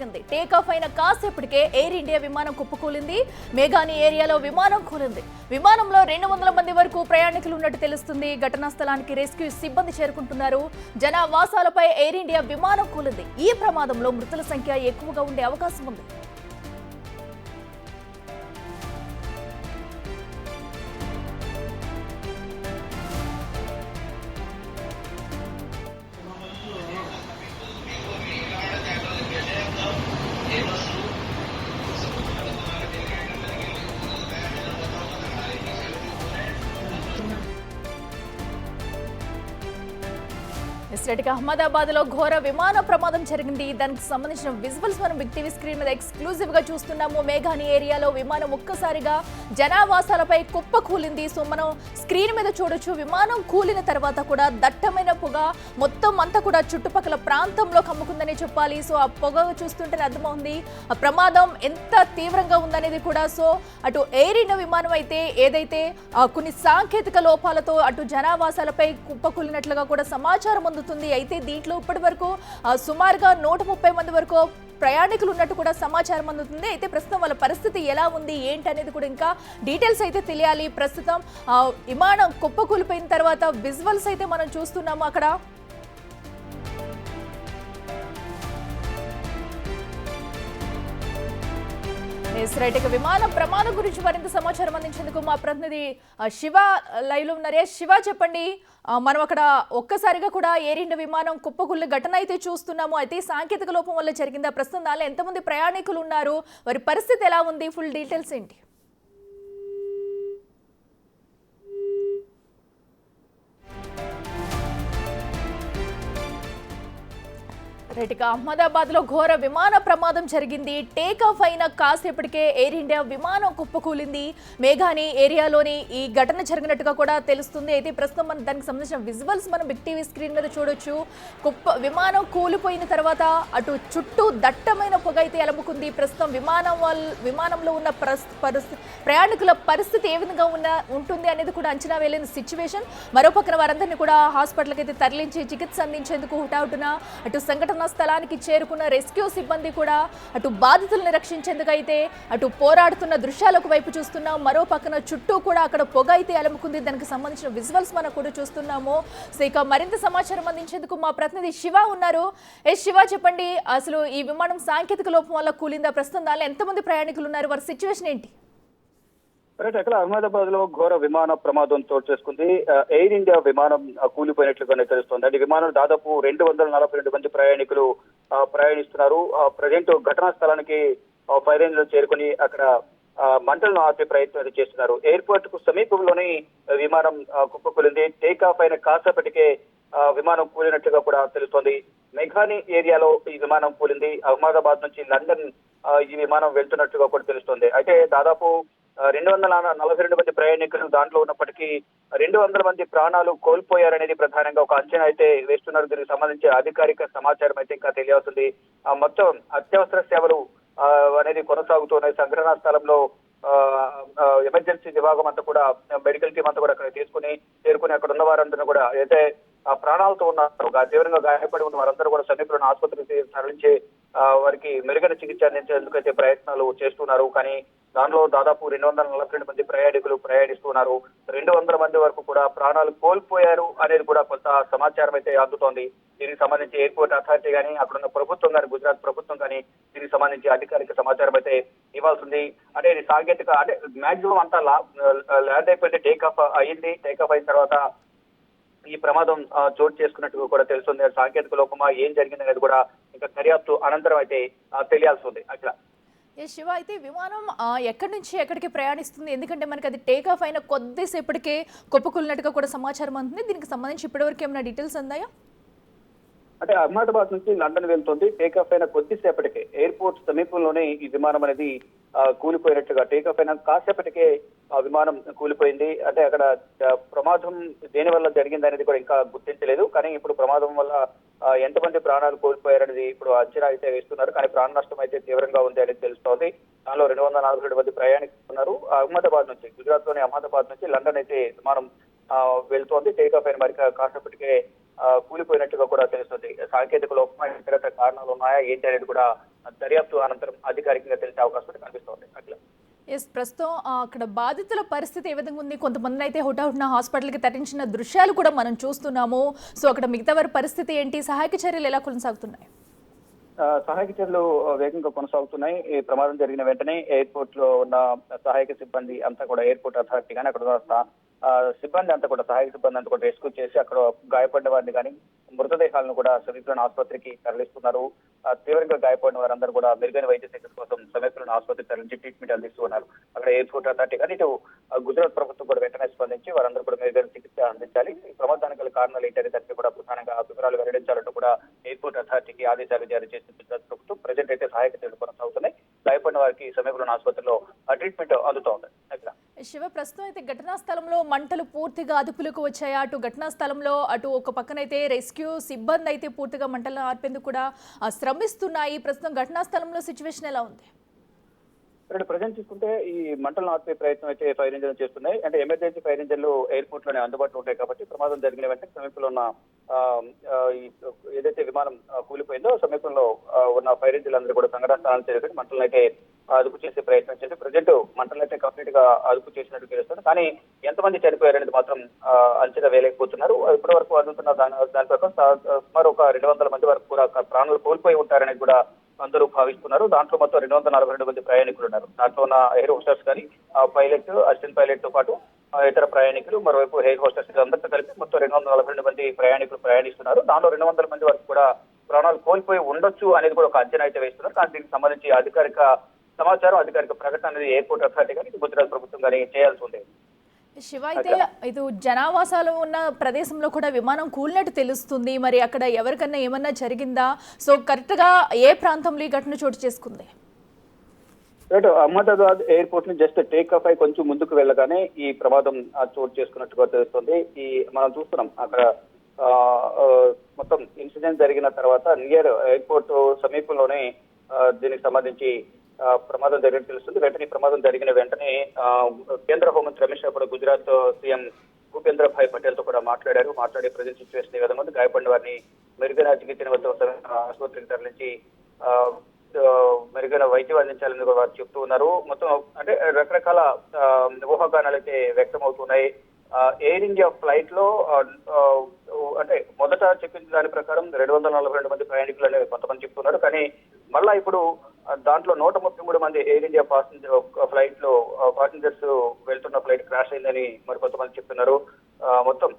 జరిగింది. Take off అయిన కాసేపటికే air India విమానం కుప్పకూలింది. మేఘాని ఏరియాలో విమానం కూలింది. విమానంలో 200 మంది వరకు ప్రయాణికులు ఉన్నట్టు తెలుస్తుంది. ఘటనా స్థలానికి రెస్క్యూ సిబ్బంది చేరుకుంటున్నారు. జనావాసాలపై ఎయిర్ ఇండియా విమానం కూలింది. ఈ ప్రమాదంలో మృతుల సంఖ్య ఎక్కువగా ఉండే అవకాశం ఉంది. అహ్మదాబాద్ లో ఘోర విమాన ప్రమాదం జరిగింది. దానికి సంబంధించిన విజువల్స్ మనం బిగ్ టీవీ స్క్రీన్ మీద ఎక్స్క్లూజివ్ గా చూస్తున్నాము. మేఘాని ఏరియాలో విమానం ఒక్కసారిగా జనావాసాలపై కుప్ప కూలింది. సో మనం స్క్రీన్ మీద చూడొచ్చు. విమానం కూలిన తర్వాత కూడా దట్టమైన పొగ మొత్తం అంతా కూడా చుట్టుపక్కల ప్రాంతంలో కమ్ముకుందని చెప్పాలి. సో ఆ పొగ చూస్తుంటేనే అర్థమవుతుంది ఆ ప్రమాదం ఎంత తీవ్రంగా ఉందనేది కూడా. సో అటు ఎయిర్ ఇండియా విమానం అయితే ఏదైతే కొన్ని సాంకేతిక లోపాలతో అటు జనావాసాలపై కుప్ప కూలినట్లుగా కూడా సమాచారం అందుతుంది. అయితే దీంట్లో ఇప్పటి వరకు సుమారుగా 130 మంది వరకు ప్రయాణికులు ఉన్నట్టు కూడా సమాచారం అందుతుంది. అయితే ప్రస్తుతం వాళ్ళ పరిస్థితి ఎలా ఉంది ఏంటి అనేది కూడా ఇంకా డీటెయిల్స్ అయితే తెలియాలి. ప్రస్తుతం విమానం కుప్పకూలిపోయిన తర్వాత విజువల్స్ అయితే మనం చూస్తున్నాము అక్కడ. విమాన ప్రమాదం గురించి మరింత సమాచారం అందించేందుకు మా ప్రతినిధి శివ లైవ్ లో ఉన్నారు. శివ చెప్పండి, మనం అక్కడ ఒక్కసారిగా కూడా ఎయిర్ ఇండియా విమానం కుప్పకూలిన ఘటన అయితే చూస్తున్నాము. అయితే సాంకేతిక లోపం వల్ల జరిగిందా? ప్రస్తుతం దానిలో ఎంతమంది ప్రయాణికులు ఉన్నారు, వారి పరిస్థితి ఎలా ఉంది, ఫుల్ డీటెయిల్స్ ఏంటి? అహ్మదాబాద్ లో ఘోర విమాన ప్రమాదం జరిగింది. టేక్ ఆఫ్ అయిన కాసేపటికే ఎయిర్ ఇండియా విమానం కుప్పకూలింది. మేఘాని ఏరియాలోని ఈ ఘటన జరిగినట్టుగా కూడా తెలుస్తుంది. అయితే ప్రస్తుతం మనం దానికి సంబంధించిన విజువల్స్ మనం బిగ్ టీవీ స్క్రీన్ మీద చూడొచ్చు. విమానం కూలిపోయిన తర్వాత అటు చుట్టూ దట్టమైన పొగ అయితే అలముకుంది. ప్రస్తుతం విమానంలో ఉన్న ప్రయాణికుల పరిస్థితి ఏ విధంగా ఉంటుంది అనేది కూడా అంచనా వేయలేని సిచ్యువేషన్. మరోపక్కన వారందరినీ కూడా హాస్పిటల్కి అయితే తరలించి చికిత్స అందించేందుకు హుటాహుటిన అటు సంఘటన స్థలానికి చేరుకున్న రెస్క్యూ సిబ్బంది కూడా అటు బాధితులను రక్షించేందుకు అయితే అటు పోరాడుతున్న దృశ్యాలకు వైపు చూస్తున్నాం. మరో పక్కన చుట్టూ కూడా అక్కడ పొగ అయితే అలముకుంది. దానికి సంబంధించిన విజువల్స్ మనం కూడా చూస్తున్నాము. సో ఇక మరింత సమాచారం అందించేందుకు మా ప్రతినిధి శివ ఉన్నారు. శివ చెప్పండి, అసలు ఈ విమానం సాంకేతిక లోపం వల్ల కూలిందా? ప్రస్తుతం దానిలో ఎంతమంది ప్రయాణికులు ఉన్నారు, వారి సిచ్యువేషన్ ఏంటి? అక్కడ అహ్మదాబాద్ లో ఘోర విమాన ప్రమాదం చోటు చేసుకుంది. ఎయిర్ ఇండియా విమానం కూలిపోయినట్లుగానే తెలుస్తోంది. అంటే విమానం దాదాపు 242 మంది ప్రయాణికులు ప్రయాణిస్తున్నారు. ప్రజెంట్ ఘటనా స్థలానికి ఫైర్ ఇంజిన్ చేరుకుని అక్కడ మంటలను ఆపే ప్రయత్నం చేస్తున్నారు. ఎయిర్పోర్ట్ కు సమీపంలోనే విమానం కుప్పకూలింది. టేక్ ఆఫ్ అయిన కాసేపటికే విమానం కూలినట్లుగా కూడా తెలుస్తోంది. మేఘాని ఏరియాలో ఈ విమానం కూలింది. అహ్మదాబాద్ నుంచి లండన్ ఈ విమానం వెళ్తున్నట్లుగా కూడా తెలుస్తోంది. అయితే దాదాపు 242 మంది ప్రయాణికులు దాంట్లో ఉన్నప్పటికీ 200 మంది ప్రాణాలు కోల్పోయారనేది ప్రధానంగా ఒక అంచనా అయితే వేస్తున్నారు. దీనికి సంబంధించి అధికారిక సమాచారం అయితే ఇంకా తెలియాల్సింది. మొత్తం అత్యవసర సేవలు అనేది కొనసాగుతున్నాయి. సంఘటనా స్థలంలో ఎమర్జెన్సీ విభాగం అంతా కూడా, మెడికల్ టీం అంతా కూడా అక్కడ చేరుకుని అక్కడ ఉన్న వారందరూ కూడా అయితే ప్రాణాలతో ఉన్నారు, తీవ్రంగా గాయపడి ఉన్న వారందరూ కూడా సమీపంలోని ఆసుపత్రికి తరలించి వారికి మెరుగైన చికిత్స అందించేందుకు అయితే ప్రయత్నాలు చేస్తున్నారు. కానీ దానిలో దాదాపు 242 మంది ప్రయాణికులు ప్రయాణిస్తున్నారు. 200 మంది వరకు కూడా ప్రాణాలు కోల్పోయారు అనేది కూడా కొంత సమాచారం అయితే అందుతోంది. దీనికి సంబంధించి ఎయిర్పోర్ట్ అథారిటీ కానీ, అక్కడున్న ప్రభుత్వం కానీ, గుజరాత్ ప్రభుత్వం కానీ దీనికి సంబంధించి అధికారిక సమాచారం అయితే ఇవ్వాల్సింది. అంటే ఇది సాంకేతిక, అంటే మాక్సిమం అంతా ల్యాండ్ అయిపోయింది, టేక్ ఆఫ్ అయ్యింది. టేక్ ఆఫ్ అయిన తర్వాత ఈ ప్రమాదం చోటు చేసుకున్నట్టు కూడా తెలుస్తుంది. సాంకేతిక లోపమా, ఏం జరిగింది అనేది కూడా ఇంకా దర్యాప్తు అనంతరం అయితే తెలియాల్సి ఉంది. అట్లా శివ, అయితే విమానం ఎక్కడి నుంచి ఎక్కడికి ప్రయాణిస్తుంది? ఎందుకంటే మనకి అది టేక్ ఆఫ్ అయిన కొద్దిసేపటికే కుప్పకూలినట్టుగా కూడా సమాచారం అందుతుంది. దీనికి సంబంధించి ఇప్పటివరకు ఏమైనా డీటెయిల్స్ అందాయా? అంటే అహ్మదాబాద్ నుంచి లండన్ వెళ్తుంది. టేక్ ఆఫ్ అయిన కొద్దిసేపటికే ఎయిర్పోర్ట్ సమీపంలోనే ఈ విమానం అనేది కూలిపోయినట్లుగా, టేక్ ఆఫ్ అయిన కాసేపటికే ఆ విమానం కూలిపోయింది. అంటే అక్కడ ప్రమాదం దేని వల్ల జరిగింది అనేది కూడా ఇంకా గుర్తించలేదు. కానీ ఇప్పుడు ప్రమాదం వల్ల ఎంతమంది ప్రాణాలు కోల్పోయారనేది ఇప్పుడు అంచనా అయితే వేస్తున్నారు. కానీ ప్రాణ నష్టం అయితే తీవ్రంగా ఉంది అనేది తెలుస్తోంది. దానిలో 242 మంది ప్రయాణికులు ఉన్నారు. అహ్మదాబాద్ నుంచి, గుజరాత్ లోని అహ్మదాబాద్ నుంచి లండన్ అయితే విమానం వెళ్తోంది. టేక్ ఆఫ్ అయిన మరి కాసేపటికే కూలిపోయినట్టుగా కూడా తెలుస్తుంది. సాంకేతిక లోపం, ఇతర కారణాలు ఉన్నాయా ఏంటి అనేది కూడా దర్యాప్తు అనంతరం అధికారికంగా తెలిసే అవకాశం కనిపిస్తోంది అట్లా. ఎస్, ప్రస్తుతం అక్కడ బాధితుల పరిస్థితి ఏ విధంగా ఉంది? కొంతమంది అయితే హుటాహుటిన హాస్పిటల్కి తరలించిన దృశ్యాలు కూడా మనం చూస్తున్నాము. సో అక్కడ మిగతా వారి పరిస్థితి ఏంటి? సహాయక చర్యలు ఎలా కొనసాగుతున్నాయి? సహాయక చర్యలు వేగంగా కొనసాగుతున్నాయి. ఈ ప్రమాదం జరిగిన వెంటనే ఎయిర్పోర్ట్ లో ఉన్న సహాయక సిబ్బంది అంతా కూడా, ఎయిర్పోర్ట్ అథారిటీ కానీ అక్కడ ఉన్న సిబ్బంది అంతా కూడా, సహాయక సిబ్బంది అంతా కూడా రెస్క్యూ చేసి అక్కడ గాయపడిన వారిని కానీ మృతదేహాలను కూడా సమీపంలోని ఆసుపత్రికి తరలిస్తున్నారు. తీవ్రంగా గాయపడిన వారందరూ కూడా మెరుగైన వైద్య చికిత్స కోసం సమీపంలోని ఆసుపత్రికి తరలించి ట్రీట్మెంట్ అందిస్తూ ఉన్నారు. అక్కడ ఎయిర్పోర్ట్ అథారిటీ కానీ ఇటు గుజరాత్ ప్రభుత్వం కూడా వెంటనే స్పందించి వారందరూ కూడా మెరుగైన చికిత్స అందించాలి. ఈ ప్రమాదానికి గల కారణాలు ఏంటనే దానికి కూడా ప్రధానంగా వివరాలు వెల్లడించాలంటూ కూడా ఎయిర్పోర్ట్ అథారిటీకి ఆదేశాలు జారీ చేసిన గుజరాత్ ప్రభుత్వం ప్రజెంట్ అయితే సహాయక చర్యలు కొనసాగుతున్నాయి. గాయపడిన వారికి సమీపంలోని ఆసుపత్రిలో ట్రీట్మెంట్ అందుతోంది. శివ, ప్రస్తుతం అయితే ఘటనా స్థలంలో మంటలు పూర్తిగా అదుపులోకి వచ్చాయా? అటు ఘటనా స్థలంలో అటు ఒక పక్కనైతే రెస్క్యూ సిబ్బంది అయితే పూర్తిగా మంటలను ఆర్పేందుకు కూడా శ్రమిస్తున్నాయి. ప్రస్తుతం ఘటనా స్థలంలో సిచ్యువేషన్ ఎలా ఉంది? ప్రజెంట్ చూసుకుంటే ఈ మంటలను ఆర్పే ప్రయత్నం అయితే ఫైర్ ఇంజన్లు చేస్తున్నాయి. అంటే ఎమర్జెన్సీ ఫైర్ ఇంజన్లు ఎయిర్పోర్ట్ లోనే అందుబాటులో ఉంటాయి కాబట్టి ప్రమాదం జరిగిన వెంటనే సమీపంలో ఉన్న ఏదైతే విమానం కూలిపోయిందో సమీపంలో ఉన్న ఫైర్ ఇంజన్లు అందరూ కూడా సంఘటన స్థానాలు చేరుకొని మంటలను అయితే అదుపు చేసే ప్రయత్నం చేసి ప్రజెంట్ మంటలను అయితే కంప్లీట్ గా అదుపు చేసినట్టు తెలుస్తుంది. కానీ ఎంతమంది చనిపోయారనేది మాత్రం అంచనా వేయలేకపోతున్నారు. ఇప్పటి వరకు అందుతున్న దాని ప్రకారం సుమారు ఒక 200 మంది వరకు కూడా ప్రాణాలు కోల్పోయి ఉంటారనేది కూడా అందరూ భావిస్తున్నారు. దాంట్లో మొత్తం 242 మంది ప్రయాణికులు ఉన్నారు. దాంట్లో ఉన్న ఎయిర్ హోస్టర్స్ కానీ పైలట్, అసిస్టెంట్ పైలట్ తో పాటు ఇతర ప్రయాణికులు, మరోవైపు ఎయిర్ హోస్టర్స్ అందరితో కలిపి మొత్తం 242 మంది ప్రయాణికులు ప్రయాణిస్తున్నారు. దాంట్లో 200 మంది వరకు కూడా ప్రాణాలు కోల్పోయి ఉండొచ్చు అనేది కూడా ఒక అంచనా అయితే వేస్తున్నారు. కానీ దీనికి సంబంధించి అధికారిక సమాచారం, అధికారిక ప్రకటన అనేది ఎయిర్పోర్ట్ అథారిటీ కానీ గుజరాత్ ప్రభుత్వం కానీ చేయాల్సి ఉంది. శివ, అయితే ఇది జనావాసాలు ఉన్న ప్రదేశంలో కూడా విమానం కూలినట్టు తెలుస్తుంది. మరి అక్కడ ఎవరికన్నా ఏమన్నా జరిగిందా? సో కరెక్ట్ గా ఏ ప్రాంతంలో ఈ ఘటన చోటు చేసుకుంది? అహ్మదాబాద్ ఎయిర్పోర్ట్ ని జస్ట్ టేక్ ఆఫ్ అయి కొంచెం ముందుకు వెళ్ళగానే ఈ ప్రమాదం చోటు చేసుకున్నట్టుగా తెలుస్తుంది. మనం చూస్తున్నాం అక్కడ మొత్తం ఇన్సిడెంట్ జరిగిన తర్వాత నియర్ ఎయిర్పోర్ట్ సమీపంలోనే దీనికి సంబంధించి ప్రమాదం జరిగినట్టు తెలుస్తుంది. వెంటనే ప్రమాదం జరిగిన వెంటనే కేంద్ర హోంమంత్రి అమిత్ షా కూడా గుజరాత్ సీఎం భూపేంద్ర భాయ్ పటేల్ తో కూడా మాట్లాడి ప్రజెంట్ సిచ్యువేషన్ ఏ విధంగా ఉంది, గాయపడిన వారిని మెరుగైన చికిత్స నిమిత్తం ఆసుపత్రికి తరలించి మెరుగైన వైద్యం అందించాలని కూడా వారు చెప్తూ ఉన్నారు. మొత్తం అంటే రకరకాల ఊహాగానాలు అయితే వ్యక్తం అవుతున్నాయి. ఎయిర్ ఇండియా ఫ్లైట్ లో అంటే మొదట చెప్పిన దాని ప్రకారం 242 మంది ప్రయాణికులు అనేది కొంతమంది చెప్తున్నారు. కానీ మళ్ళా ఇప్పుడు దాంట్లో 133 మంది ఎయిర్ ఇండియా ఫ్లైట్ లో పాసింజర్స్ వెళ్తున్న ఫ్లైట్ క్రాష్ అయిందని మరి కొంతమంది చెప్తున్నారు. మొత్తం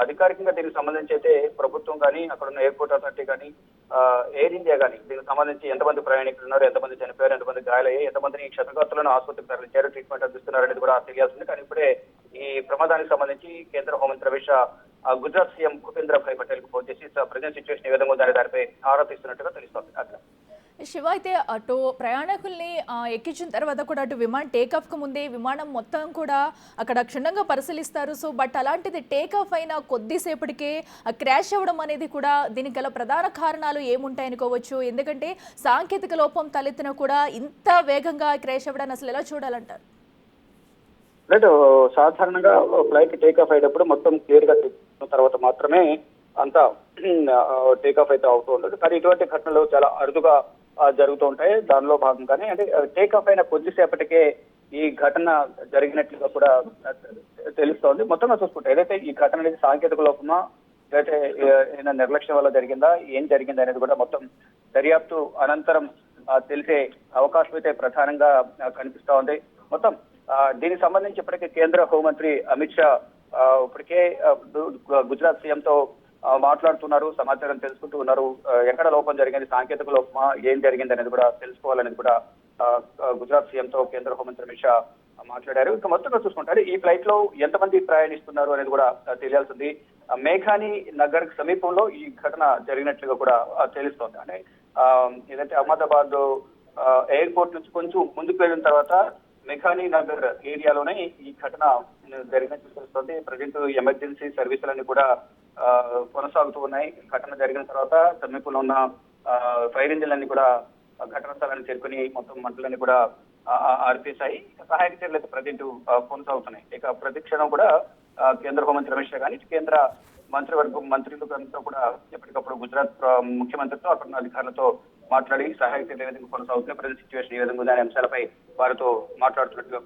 అధికారికంగా దీనికి సంబంధించి అయితే ప్రభుత్వం కానీ అక్కడ ఉన్న ఎయిర్పోర్ట్ అథారిటీ కానీ ఎయిర్ ఇండియా కానీ దీనికి సంబంధించి ఎంతమంది ప్రయాణికులు ఉన్నారు, ఎంతమంది చనిపోయారు, ఎంతమంది గాయాలయ్యాయి, ఎంతమందిని క్షతగాత్రులను ఆసుపత్రికి తరలించారు, ట్రీట్మెంట్ అందిస్తున్నారు అనేది కూడా తెలియాల్సింది. కానీ ఇప్పుడే ఈ ప్రమాదానికి సంబంధించి కేంద్ర హోంమంత్రి అమిత్ షా గుజరాత్ సీఎం భూపేంద్ర భాయ్ పటేల్ కు ఫోన్ చేసి ప్రజెంట్ సిచ్యువేషన్ ఏ విధంగా ఉందనే దానిపై ఆరా తీస్తున్నట్టుగా తెలుస్తోంది. అట్లా శివ, అయితే అటు ప్రయాణికుల్ని ఎక్కించిన తర్వాత కూడా అటు విమానం టేకాఫ్ కు ముందే విమానం మొత్తం కూడా అక్కడ క్షుణ్ణంగా పరిశీలిస్తారు. సో బట్ అలాంటిది టేకాఫ్ అయిన కొద్దిసేపటికే క్రాష్ అవ్వడం అనేది కూడా దీనికి గల ప్రధాన కారణాలు ఏముంటాయనుకోవచ్చు? ఎందుకంటే సాంకేతిక లోపం తలెత్తినా కూడా ఇంత వేగంగా క్రాష్ అవ్వడాన్ని అసలు ఎలా చూడాలంటారు? సాధారణంగా ఫ్లైట్ టేకాఫ్ అయ్యేటప్పుడు మొత్తం క్లియర్ గా తెచ్చిన తర్వాత మాత్రమే అంతా టేకాఫ్ అయితే అవుతూ ఉండదు. కానీ ఇటువంటి ఘటనలు చాలా అరుదుగా జరుగుతూ ఉంటాయి. దానిలో భాగంగానే అంటే టేకాఫ్ అయిన కొద్దిసేపటికే ఈ ఘటన జరిగినట్లుగా కూడా తెలుస్తోంది. మొత్తంగా చూసుకుంటే ఏదైతే ఈ ఘటన అనేది సాంకేతిక లోపమా లేకపోతే ఏదైనా నిర్లక్ష్యం వల్ల జరిగిందా, ఏం జరిగింది అనేది కూడా మొత్తం దర్యాప్తు అనంతరం తెలిసే అవకాశం అయితే ప్రధానంగా కనిపిస్తా ఉంది. మొత్తం దీనికి సంబంధించి ఇప్పటికే కేంద్ర హోంమంత్రి అమిత్ షా ఇప్పటికే గుజరాత్ సీఎం తో మాట్లాడుతున్నారు, సమాచారం తెలుసుకుంటూ ఉన్నారు. ఎక్కడ లోపం జరిగింది, సాంకేతిక లోపమా, ఏం జరిగింది అనేది కూడా తెలుసుకోవాలనేది కూడా గుజరాత్ సీఎం తో కేంద్ర హోంమంత్రి అమిత్ షా మాట్లాడారు. ఇక మొత్తంగా చూసుకుంటారు ఈ ఫ్లైట్ లో ఎంతమంది ప్రయాణిస్తున్నారు అనేది కూడా తెలియాల్సింది. మేఘాని నగర్ సమీపంలో ఈ ఘటన జరిగినట్లుగా కూడా తెలుస్తోంది. అంటే ఏదైతే అహ్మదాబాద్ ఎయిర్పోర్ట్ నుంచి కొంచెం ముందుకు వెళ్ళిన తర్వాత మేఘాని నగర్ ఏరియాలోనే ఈ ఘటన జరిగినట్టు తెలుస్తోంది. ప్రజెంట్ ఎమర్జెన్సీ సర్వీసులన్నీ కూడా కొనసాగుతూ ఉన్నాయి. ఘటన జరిగిన తర్వాత సమీపంలో ఉన్న ఫైర్ ఇంజిన్లన్నీ కూడా ఘటనా స్థలాన్ని చేరుకుని మొత్తం మంటలన్నీ కూడా ఆర్పేశాయి. సహాయక చర్యలు అయితే ప్రజెంట్ కొనసాగుతున్నాయి. ఇక ప్రతిక్షణం కూడా కేంద్ర హోంమంత్రి అమిత్ షా కానీ కేంద్ర మంత్రివర్గం మంత్రులతో కూడా ఎప్పటికప్పుడు గుజరాత్ ముఖ్యమంత్రితో అక్కడ అధికారులతో మాట్లాడి సహాయ చర్యలు ఏ విధంగా కొనసాగుతున్నాయి, ప్రజెంట్ సిచ్యువేషన్ ఏ విధంగా ఉంది అనే అంశాలపై వారితో మాట్లాడుతున్నట్టుగా